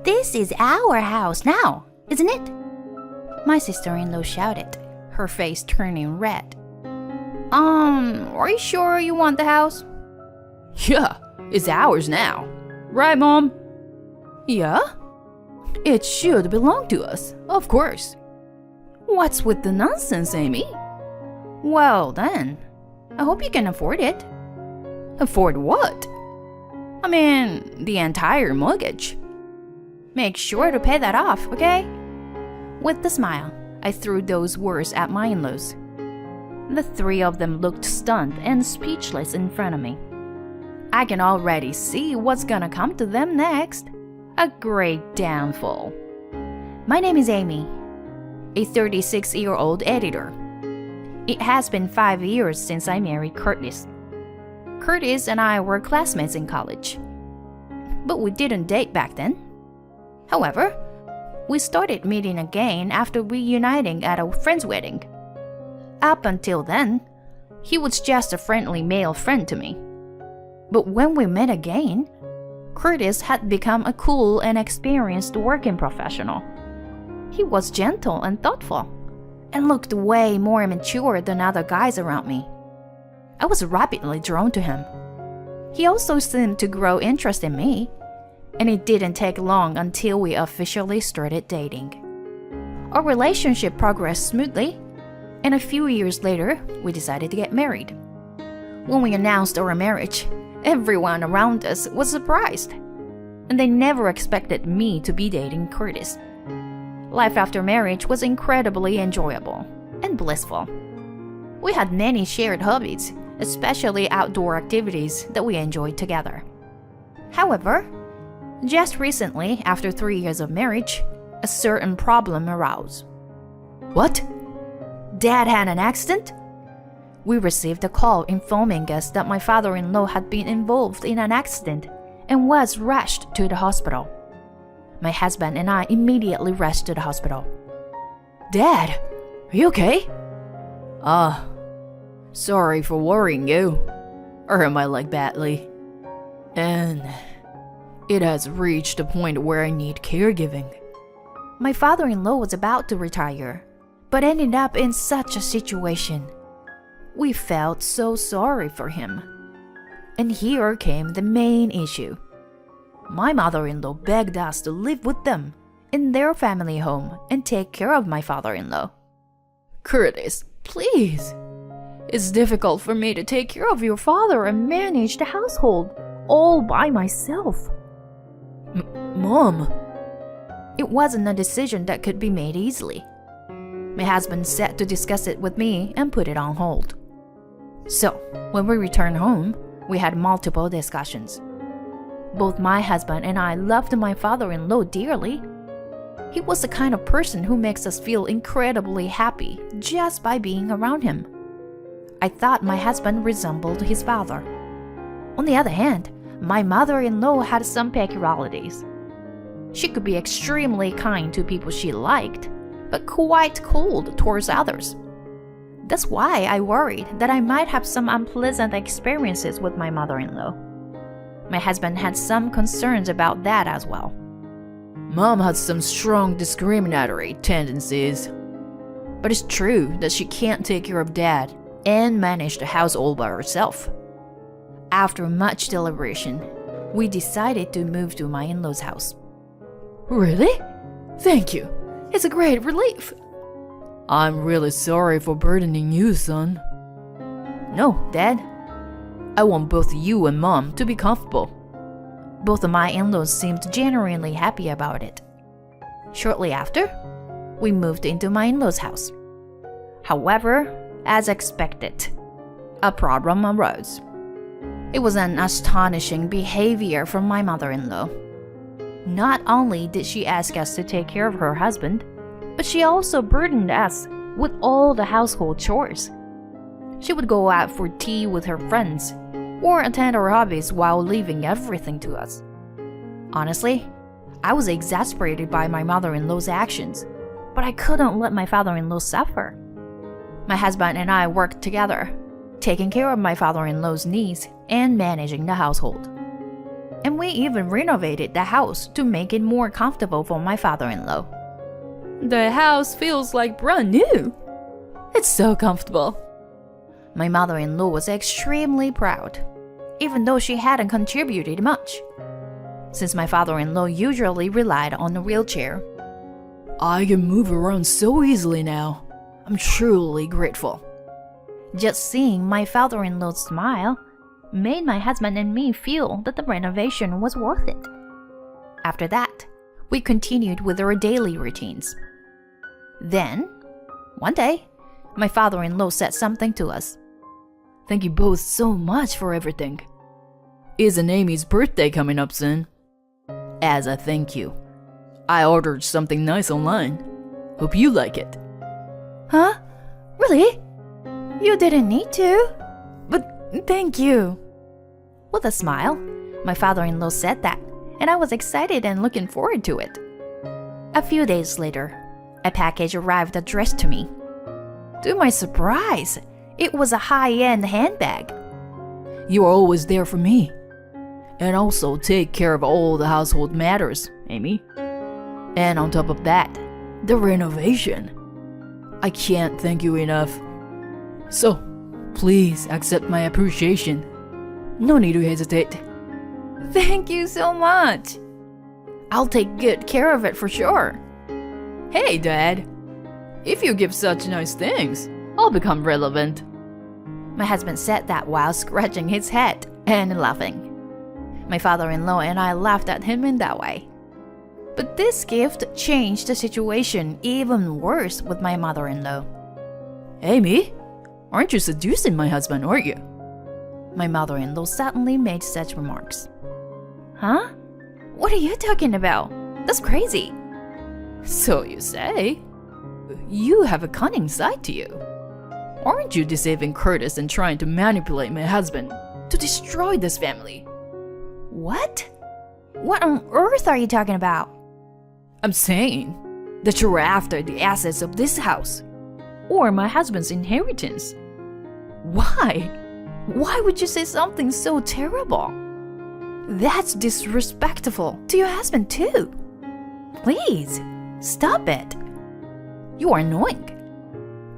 This is our house now, isn't it? My sister-in-law shouted, her face turning red. Are you sure you want the house? Yeah, it's ours now. Right, Mom? Yeah? It should belong to us, of course. What's with the nonsense, Amy? Well then, I hope you can afford it. Afford what? I mean, the entire mortgage. Make sure to pay that off, okay? With a smile, I threw those words at my in-laws. The three of them looked stunned and speechless in front of me. I can already see what's gonna come to them next. A great downfall. My name is Amy, a 36-year-old editor. It has been 5 years since I married Curtis. Curtis and I were classmates in college, but we didn't date back then. However, we started meeting again after reuniting at a friend's wedding. Up until then, he was just a friendly male friend to me. But when we met again, Curtis had become a cool and experienced working professional. He was gentle and thoughtful, and looked way more mature than other guys around me. I was rapidly drawn to him. He also seemed to grow interest in me, and it didn't take long until we officially started dating. Our relationship progressed smoothly, and a few years later, we decided to get married. When we announced our marriage, everyone around us was surprised, and they never expected me to be dating Curtis. Life after marriage was incredibly enjoyable and blissful. We had many shared hobbies, especially outdoor activities that we enjoyed together. However, just recently, after 3 years of marriage, a certain problem arose. What? Dad had an accident? We received a call informing us that my father-in-law had been involved in an accident and was rushed to the hospital. My husband and I immediately rushed to the hospital. Dad, are you okay? Sorry for worrying you. I hurt my leg badly. And it has reached a point where I need caregiving. My father-in-law was about to retire, but ended up in such a situation. We felt so sorry for him. And here came the main issue. My mother-in-law begged us to live with them in their family home and take care of my father-in-law. Curtis, please. It's difficult for me to take care of your father and manage the household all by myself. Mom. It wasn't a decision that could be made easily. My husband said to discuss it with me and put it on hold. So, when we returned home, we had multiple discussions. Both my husband and I loved my father-in-law dearly. He was the kind of person who makes us feel incredibly happy just by being around him. I thought my husband resembled his father. On the other hand, my mother-in-law had some peculiarities. She could be extremely kind to people she liked, but quite cold towards others. That's why I worried that I might have some unpleasant experiences with my mother-in-law. My husband had some concerns about that as well. Mom had some strong discriminatory tendencies. But it's true that she can't take care of Dad and manage the house all by herself. After much deliberation, we decided to move to my in-laws' house. Really? Thank you. It's a great relief. I'm really sorry for burdening you, son. No, Dad. I want both you and Mom to be comfortable. Both of my in-laws seemed genuinely happy about it. Shortly after, we moved into my in-laws' house. However, as expected, a problem arose. It was an astonishing behavior from my mother-in-law. Not only did she ask us to take care of her husband, but she also burdened us with all the household chores. She would go out for tea with her friends or attend our hobbies while leaving everything to us. Honestly, I was exasperated by my mother-in-law's actions, but I couldn't let my father-in-law suffer. My husband and I worked together, taking care of my father-in-law's needs and managing the household. and we even renovated the house to make it more comfortable for my father-in-law. The house feels like brand new. It's so comfortable. My mother-in-law was extremely proud, even though she hadn't contributed much. Since my father-in-law usually relied on a wheelchair, I can move around so easily now. I'm truly grateful. just seeing my father-in-law's smile made my husband and me feel that the renovation was worth it. After that, we continued with our daily routines. Then, one day, my father-in-law said something to us. Thank you both so much for everything. Isn't Amy's birthday coming up soon? As a thank you, I ordered something nice online. Hope you like it. Huh? Really? You didn't need to. But thank you. With a smile, my father-in-law said that, and I was excited and looking forward to it. A few days later, a package arrived addressed to me. To my surprise, it was a high-end handbag. You are always there for me. And also take care of all the household matters, Amy. And on top of that, the renovation. I can't thank you enough. So, please accept my appreciation. No need to hesitate. Thank you so much. I'll take good care of it for sure. Hey, Dad. If you give such nice things, I'll become relevant. My husband said that while scratching his head and laughing. My father-in-law and I laughed at him in that way. But this gift changed the situation even worse with my mother-in-law. Amy, aren't you seducing my husband, are you? My mother-in-law suddenly made such remarks. Huh? What are you talking about? That's crazy. So you say. You have a cunning side to you. Aren't you deceiving Curtis and trying to manipulate my husband to destroy this family? What? What on earth are you talking about? I'm saying that you were after the assets of this house or my husband's inheritance. Why? Why would you say something so terrible? That's disrespectful to your husband too. Please, stop it. You are annoying.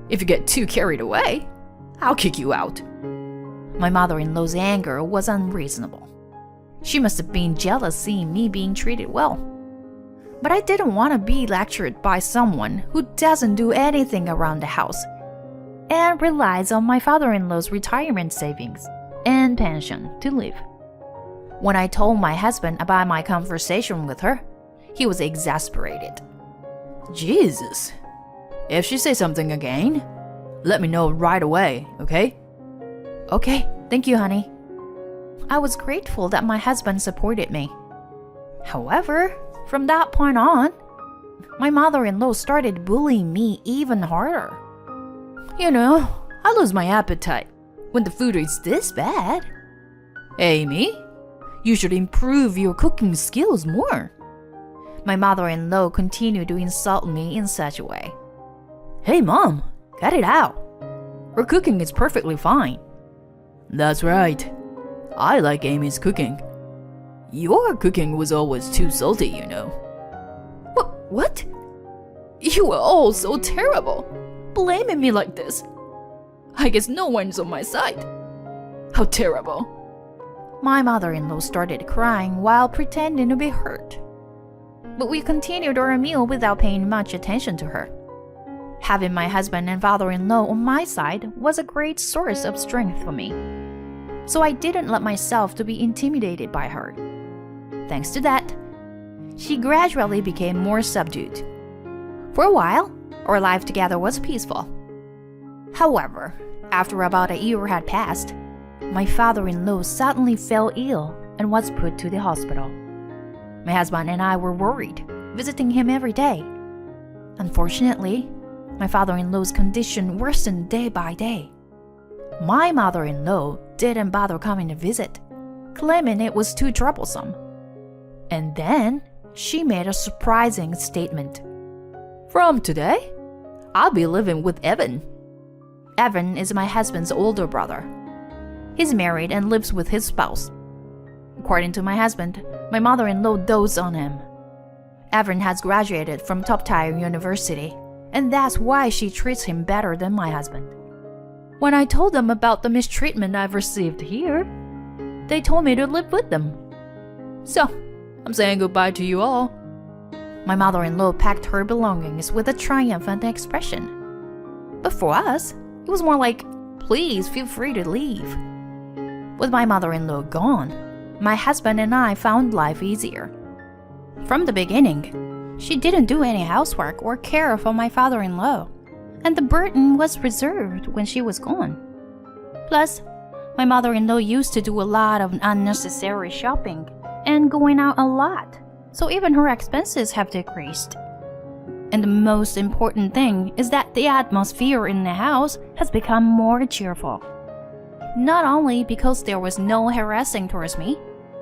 If you get too carried away, I'll kick you out. My mother-in-law's anger was unreasonable. She must have been jealous seeing me being treated well. But I didn't want to be lectured by someone who doesn't do anything around the house and relies on my father-in-law's retirement savings and pension to live. When I told my husband about my conversation with her, he was exasperated. Jesus. If she says something again, let me know right away, okay? Okay, thank you, honey. I was grateful that my husband supported me. However, from that point on, my mother-in-law started bullying me even harder. You know, I lose my appetite when the food is this bad. Amy, you should improve your cooking skills more. My mother-in-law continued to insult me in such a way. Hey, Mom, cut it out. Her cooking is perfectly fine. That's right. I like Amy's cooking. Your cooking was always too salty, you know. What? You were all so terrible, blaming me like this. I guess no one's on my side. How terrible. My mother-in-law started crying while pretending to be hurt. But we continued our meal without paying much attention to her. Having my husband and father-in-law on my side was a great source of strength for me. So I didn't let myself to be intimidated by her. Thanks to that, she gradually became more subdued. For a while, our life together was peaceful. However, after about a year had passed, my father-in-law suddenly fell ill and was put to the hospital. My husband and I were worried, visiting him every day. Unfortunately, my father-in-law's condition worsened day by day. My mother-in-law didn't bother coming to visit, claiming it was too troublesome. And then she made a surprising statement. From today, I'll be living with Evan. Evan is my husband's older brother. He's married and lives with his spouse. According to my husband, my mother-in-law dotes on him. Evan has graduated from top-tier university, and that's why she treats him better than my husband. When I told them about the mistreatment I've received here, they told me to live with them. So, I'm saying goodbye to you all. My mother-in-law packed her belongings with a triumphant expression. But for us, it was more like, please feel free to leave. With my mother-in-law gone, my husband and I found life easier. From the beginning, she didn't do any housework or care for my father-in-law, and the burden was reserved when she was gone. Plus, my mother-in-law used to do a lot of unnecessary shopping and going out a lot, so even her expenses have decreased. And the most important thing is that the atmosphere in the house has become more cheerful. Not only because there was no harassing towards me,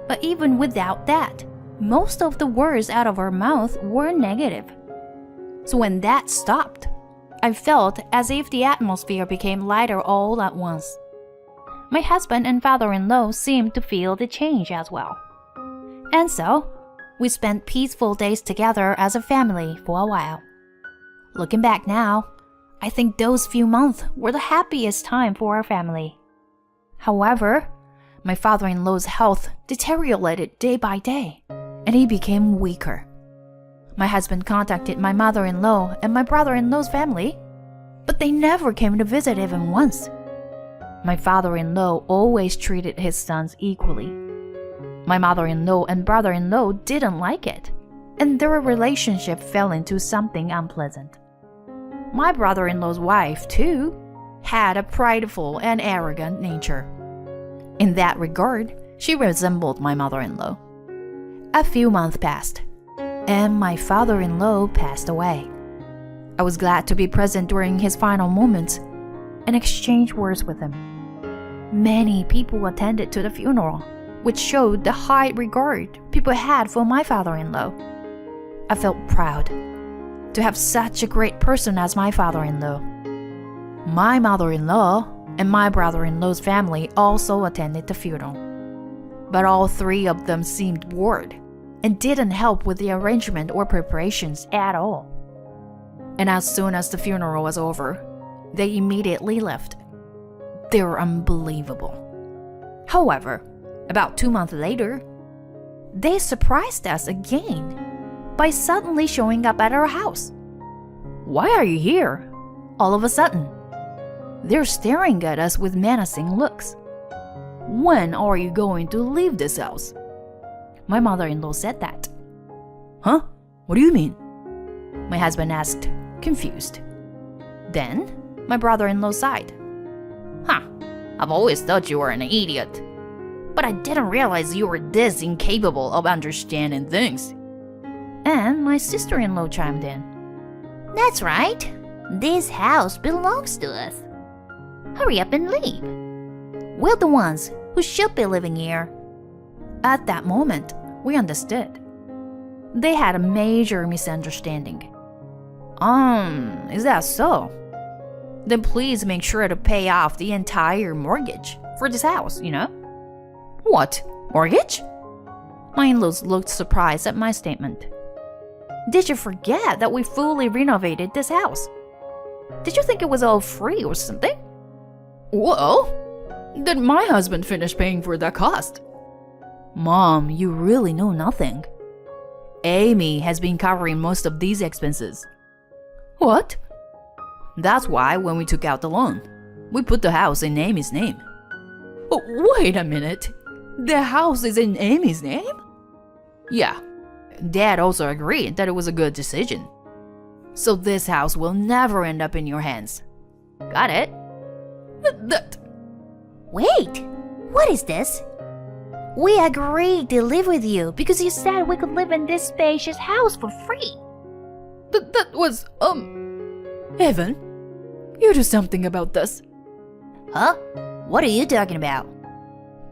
but even without that, most of the words out of her mouth were negative. So when that stopped, I felt as if the atmosphere became lighter all at once. My husband and father-in-law seemed to feel the change as well. And so, we spent peaceful days together as a family for a while. Looking back now, I think those few months were the happiest time for our family. However, my father-in-law's health deteriorated day by day, and he became weaker. My husband contacted my mother-in-law and my brother-in-law's family, but they never came to visit even once. My father-in-law always treated his sons equally. My mother-in-law and brother-in-law didn't like it, and their relationship fell into something unpleasant. My brother-in-law's wife, too, had a prideful and arrogant nature. In that regard, she resembled my mother-in-law. A few months passed, and my father-in-law passed away. I was glad to be present during his final moments and exchange words with him. Many people attended to the funeral, which showed the high regard people had for my father-in-law. I felt proud to have such a great person as my father-in-law. My mother-in-law and my brother-in-law's family also attended the funeral, but all three of them seemed bored and didn't help with the arrangement or preparations at all. And as soon as the funeral was over, they immediately left. They were unbelievable. However, about 2 months later, they surprised us again by suddenly showing up at our house. "Why are you here?" all of a sudden. They're staring at us with menacing looks. "When are you going to leave this house?" My mother-in-law said that. "Huh? What do you mean?" My husband asked, confused. Then, my brother-in-law sighed. "Huh, I've always thought you were an idiot. But I didn't realize you were this incapable of understanding things." And my sister-in-law chimed in. "That's right. This house belongs to us. Hurry up and leave. We're the ones who should be living here." At that moment, we understood. They had a major misunderstanding. Is that so? Then please make sure to pay off the entire mortgage for this house, you know? What? Mortgage? My in-laws looked surprised at my statement. Did you forget that we fully renovated this house? Did you think it was all free or something? Well, did my husband finish paying for that cost? Mom, you really know nothing. Amy has been covering most of these expenses. What? That's why when we took out the loan, we put the house in Amy's name. Oh, wait a minute. The house is in Amy's name? Yeah. Dad also agreed that it was a good decision. So this house will never end up in your hands. Got it? Wait, what is this? We agreed to live with you because you said we could live in this spacious house for free. That was, Evan, you do something about this. Huh? What are you talking about?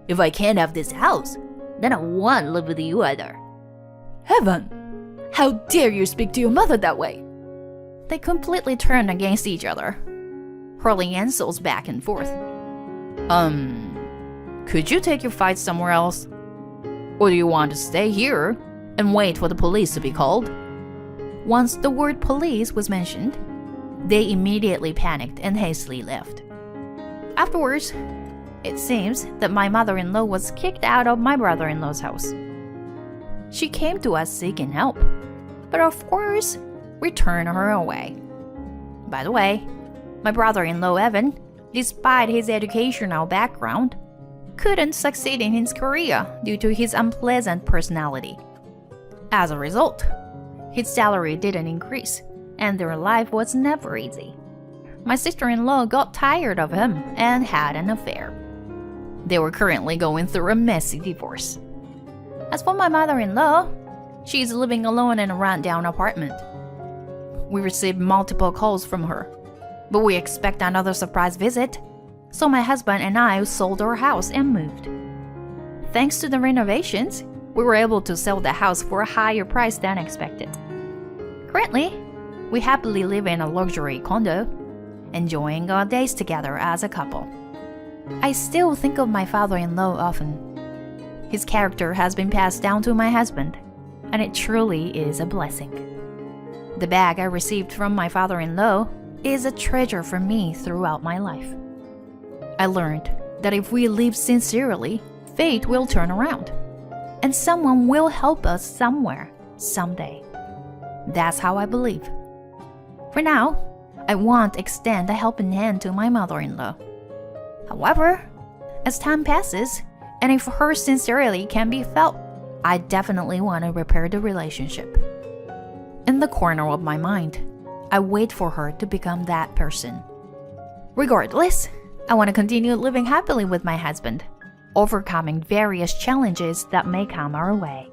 If I can't have this house, then I won't live with you either. Evan, how dare you speak to your mother that way? They completely turned against each other, hurling insults back and forth. Could you take your fight somewhere else? Or do you want to stay here and wait for the police to be called?" Once the word police was mentioned, they immediately panicked and hastily left. Afterwards, it seems that my mother-in-law was kicked out of my brother-in-law's house. She came to us seeking help, but of course, we turned her away. By the way, my brother-in-law Evan, despite his educational background, couldn't succeed in his career due to his unpleasant personality. As a result, his salary didn't increase, and their life was never easy. My sister-in-law got tired of him and had an affair. They were currently going through a messy divorce. As for my mother-in-law, she's living alone in a rundown apartment. We received multiple calls from her, but we expect another surprise visit, so my husband and I sold our house and moved. Thanks to the renovations, we were able to sell the house for a higher price than expected. Currently, we happily live in a luxury condo, enjoying our days together as a couple. I still think of my father-in-law often. His character has been passed down to my husband, and it truly is a blessing. The bag I received from my father-in-law is a treasure for me throughout my life. I learned that if we live sincerely, fate will turn around, and someone will help us somewhere, someday. That's how I believe. For now, I won't extend a helping hand to my mother-in-law. However, as time passes, and if her sincerity can be felt, I definitely want to repair the relationship. In the corner of my mind, I wait for her to become that person. Regardless, I want to continue living happily with my husband, overcoming various challenges that may come our way.